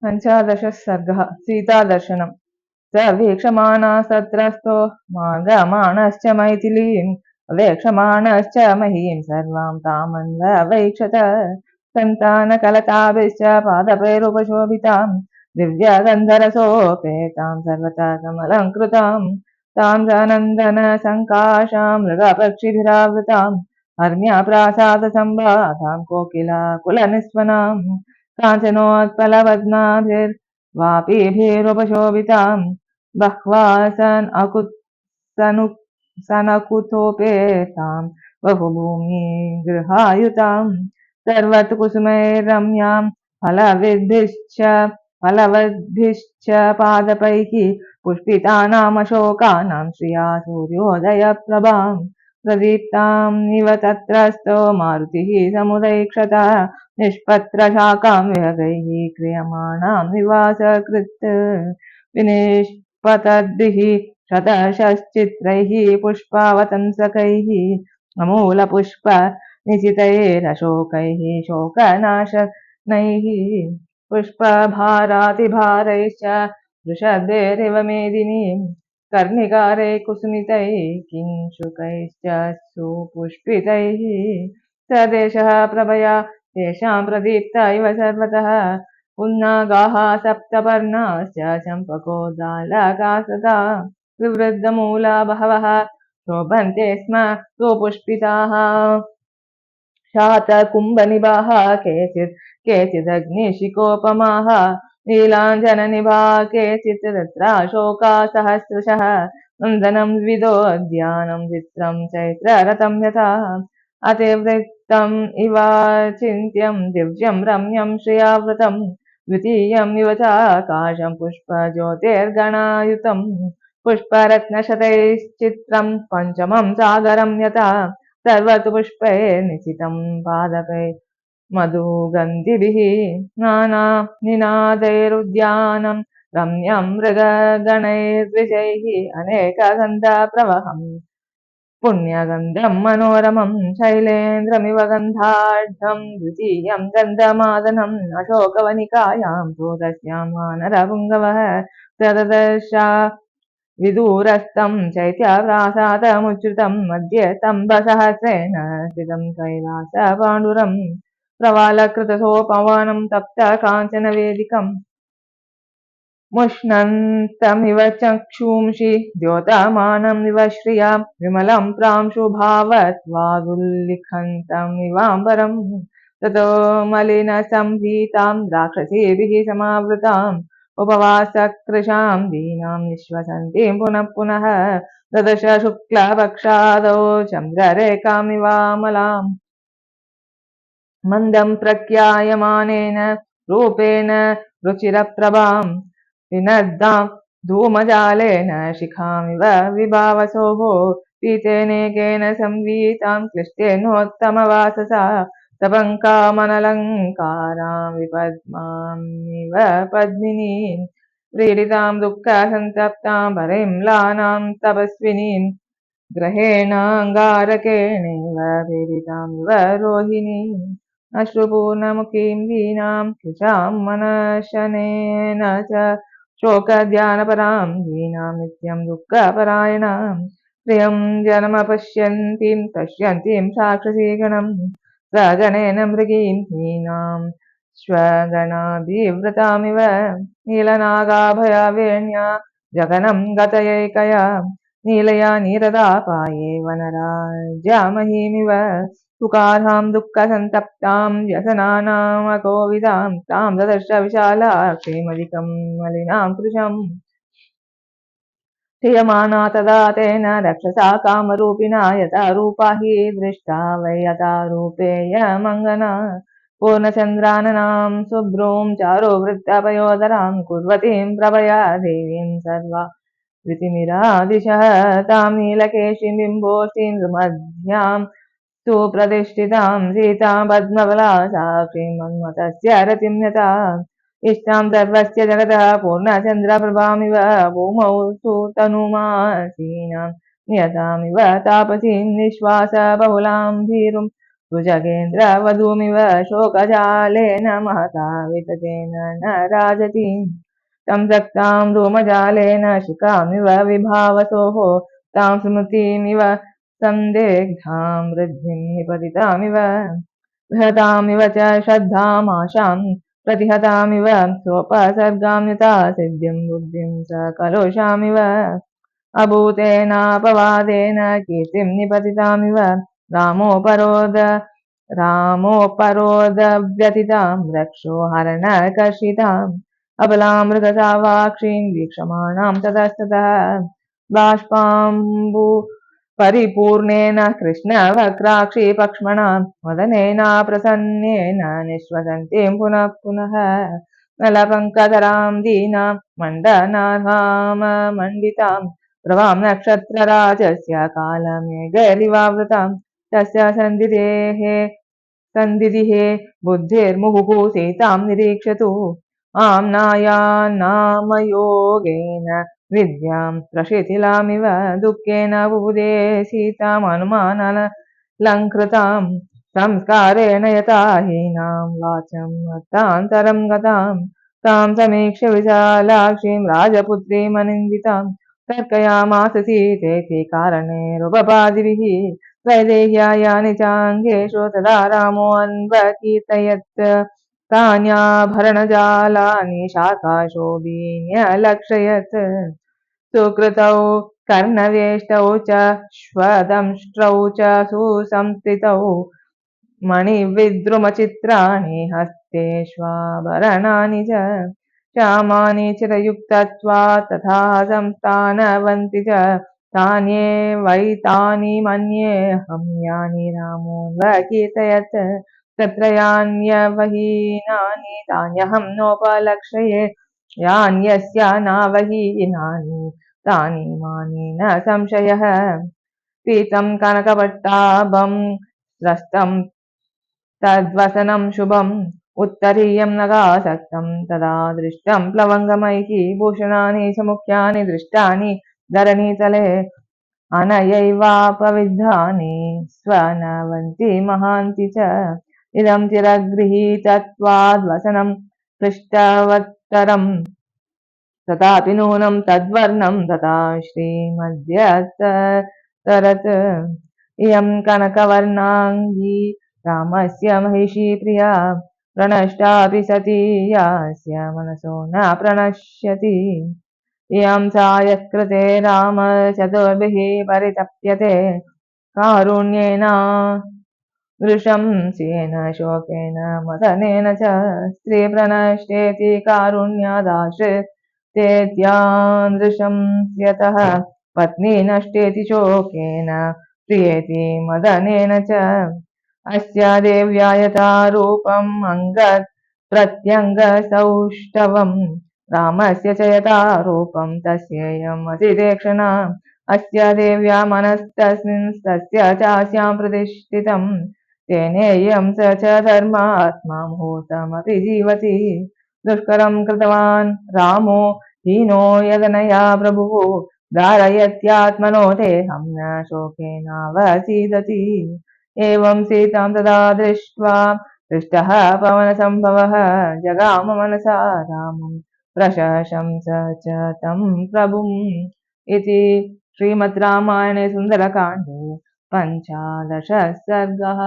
पञ्चादशः सर्गः सीतादर्शनम्। स वीक्षमाणः सत्रस्तो मार्गमाणश्च मैथिलीम् अवेक्षमाणश्च महीं सर्वां तामन्वैक्षत सन्तानकलताभिश्च पादपैरुपशोभितां दिव्यगन्धरसोपेतां सर्वथा समलङ्कृतां तां जानन्दन सङ्काशां मृगपक्षिभिरावृतां हर्म्यप्रासादसम्भातां कोकिला कुलनिस्वनाम् काञ्चनोत्पलपद्माभिर्वापीभिरुपशोभितां बह्वासन् सनकुतोपेतां बहुभूमि गृहायुतां सर्वत्कुसुमैरम्यां फलवद्भिश्च पादपैः पुष्पितानामशोकानां श्रिया सूर्योदयप्रभां प्रदीप्तां इव तत्रस्थो मारुतिः समुदैक्षतः निष्पत्रशाखां विहगैः क्रियमाणां निवासकृत् विनिष्पतद्भिः शतशश्चित्रैः पुष्पावतंसकैः अमूलपुष्प निशितैरशोकैः शोकनाशनैः पुष्पभारातिभारैश्च वृषद्भिरिव मेदिनीं कर्णिकारैः कुसुमितैः किंशुकैश्च सुपुष्पितैः स देशः प्रभया तेषां प्रदीप्ता इव सर्वतः पुन्नागाः सप्तपर्णाश्च चम्पकोदालका सदा विवृद्धमूला बहवः शोभन्ते स्म सुपुष्पिताः शातकुम्भनिभाः केचिदग्निशिखोपमाः नीलाञ्जननिभाः केचित् तत्राशोका सहस्रशः नन्दनं द्विदोद्यानं चित्रं चैत्ररथं यथा अतिवृत्तम् इव चिन्त्यं दिव्यं रम्यं श्रियावृतं द्वितीयं इव चाकाशं पुष्पज्योतिर्गणायुतं पुष्परत्नशतैश्चित्रं पञ्चमं सागरं यथा सर्वतु पुष्पैर्निशितं पादपै मधुगन्धिभिः नानानिनादैरुद्यानं रम्यं मृगगणैर्द्विजैः अनेकगन्धप्रवहम् पुण्यगन्धं मनोरमं शैलेन्द्रमिव गन्धाढ्यं द्वितीयं गन्धमादनम् अशोकवनिकायां भूतस्यां वानरपुङ्गवः तददर्श विदूरस्थं चैत्यप्रासादमुच्युतं मध्ये स्तम्भसहस्रेण स्थितं कैलासपाण्डुरं प्रवालकृतसोपवनं तप्तकाञ्चनवेदिकम् मुष्णन्तमिव चक्षुंषि द्योतमानमिव श्रिया विमलं प्रांशुभावत्वादुल्लिखन्तमिवाम्बरम् ततो मलिनसंभीतां राक्षसीभिः समावृताम् उपवासकृशां दीनां निःश्वसन्तीं पुनः पुनः ददश शुक्लपक्षादौ चन्द्ररेखामिवामलाम् मन्दं प्रख्यायमानेन रूपेण रुचिरप्रभां विनद्दां धूमजालेन शिखामिव विभावसोः पीतेनेकेन संवीतां क्लिष्टेनोत्तमवाससा तपङ्कामनलङ्कारां विपद्मामिव पद्मिनीं व्रीडितां दुःखसन्तप्तां परिम्लानां तपस्विनीं ग्रहेणाङ्गारकेणैव पीडितामिव रोहिणीम् अश्रुपूर्णमुखीं दीनां कृशां मनशनेन च शोकध्यानपरां दीनां नित्यं दुःखपरायणां प्रियं जनमपश्यन्तीं पश्यन्तीं साक्षसीगणं स्वगणेन मृगीं हीनां स्वगणाभिवृतामिव नीलनागाभयावेण्या जगनं गतयैकया नीलया नीरदापाये वनराज्यामहीमिव तुकारां दुःखसन्तप्तां व्यसनानामकोविदां तां ददर्श विशालाक्षीमधिकं मलिनां कृशम् क्रियमाणा तदा तेन रक्षसा कामरूपिणा यथा रूपा हि दृष्टा वै यथा रूपेयमङ्गना पूर्णचन्द्राननां शुभ्रूं चारुवृत्तपयोदरां कुर्वतीं प्रभया देवीं सर्वा धृतिमिरादिशः तां नीलकेशीं बिम्बोष्ठीं मध्यां सुप्रतिष्ठितां सीतां पद्मवलासाक्षीं मन्मथस्य रतिं यथा इष्टां सर्वस्य जगतः पूर्णचन्द्रप्रभामिव भूमौ सुतनुमासीनां नियतामिव तापसीं निःश्वासबहुलां भीरुं भुजगेन्द्रवधूमिव शोकजालेन महता विततेन न राजतीम् तं सक्तां धूमजालेन शिखामिव विभावसोः तां स्मृतिमिव सन्दिग्धां वृद्धिं निपतितामिव बृहतामिव च श्रद्धामाशां प्रतिहतामिव सोपसर्गां यथा सिद्धिं बुद्धिं च कलुषामिव अभूतेनापवादेन कीर्तिं निपतितामिव रामोपरोदव्यथितां रक्षो हरणकर्षिताम् अबलां मृगसावाक्षीं वीक्षमाणां ततस्ततः बाष्पाम्बु परिपूर्णेन कृष्णवक्राक्षी पक्ष्मणां वदनेन प्रसन्नेन निःश्वसन्तीं पुनः पुनः नलपङ्कधरां दीनां मण्डनार्हाममण्डितां प्रभां नक्षत्रराजस्य कालमेघरिवावृतां तस्य सन्दिदिहे बुद्धिर्मुहुः सीतां निरीक्षतु आम्नायान्नामयोगेन विद्यां प्रशिथिलामिव दुःखेन बुबुधे सीतामनुमानलङ्कृतां संस्कारेण यथा हीनां वाचं अर्थान्तरं गतां तां समीक्ष्य विशालाक्षीं राजपुत्रीमनिन्दितां तर्कयामास सीतेति कारणैरुपपादिभिः वैदेह्यानि चाङ्गेषु तदा रामोऽन्वकीर्तयत् तान्याभरणजालानि शाकाशोभीन्यलक्षयत् सुकृतौ कर्णवेष्टौ च श्वदंष्ट्रौ च सुसंस्थितौ मणिविद्रुमचित्राणि हस्तेष्वाभरणानि च श्यामानि चिरयुक्तत्वात् तथा संस्थानवन्ति च तान्येवैतानि मन्येऽहं यानि रामोऽन्वकीर्तयत् तत्र यान्यवहीनानि तान्यहं नोपलक्षये यान्यस्य नावहीनानि तानि मानि न संशयः पीतं कनकपट्टाभं स्रस्तं तद्वसनं शुभम् उत्तरीयं नगासक्तं तदा दृष्टं प्लवङ्गमैः भूषणानि च मुख्यानि दृष्टानि धरणीतले अनयैवापविद्धानि स्वनवन्ति महान्ति च इदं चिरगृहीतत्वाद्वसनं पृष्टवत्तरम् तथापि नूनं तद्वर्णं तथा श्रीमद्यतरत् इयं कनकवर्णाङ्गी रामस्य महिषी प्रिया प्रणष्टापि सती यास्य मनसो न प्रणश्यति इयं सा यत्कृते राम चतुर्भिः परितप्यते कारुण्येन नृशंसेन शोकेन मदनेन च स्त्रीप्रणष्टेति कारुण्यादाश्रितेत्यादृशंस्यतः पत्नी नष्टेति शोकेन प्रियेति मदनेन च अस्य देव्या यथा रूपम् अङ्गप्रत्यङ्गसौष्ठवम् रामस्य च यथा रूपं तस्येयम् अतिदेक्षणा अस्य देव्या मनस्तस्मिंस्तस्य चास्यां प्रतिष्ठितम् तेनेयं स च धर्मात्मा मुहूर्तमपि जीवति दुष्करं कृतवान् रामो हीनो यदनया प्रभुः धारयत्यात्मनो देहं न शोकेनावसीदति एवं सीतां तदा दृष्ट्वा हृष्टः पवनसम्भवः जगाम मनसा रामं प्रशंस च तं प्रभुम् इति श्रीमद् रामायणे सुन्दरकाण्डे 15 सर्गः।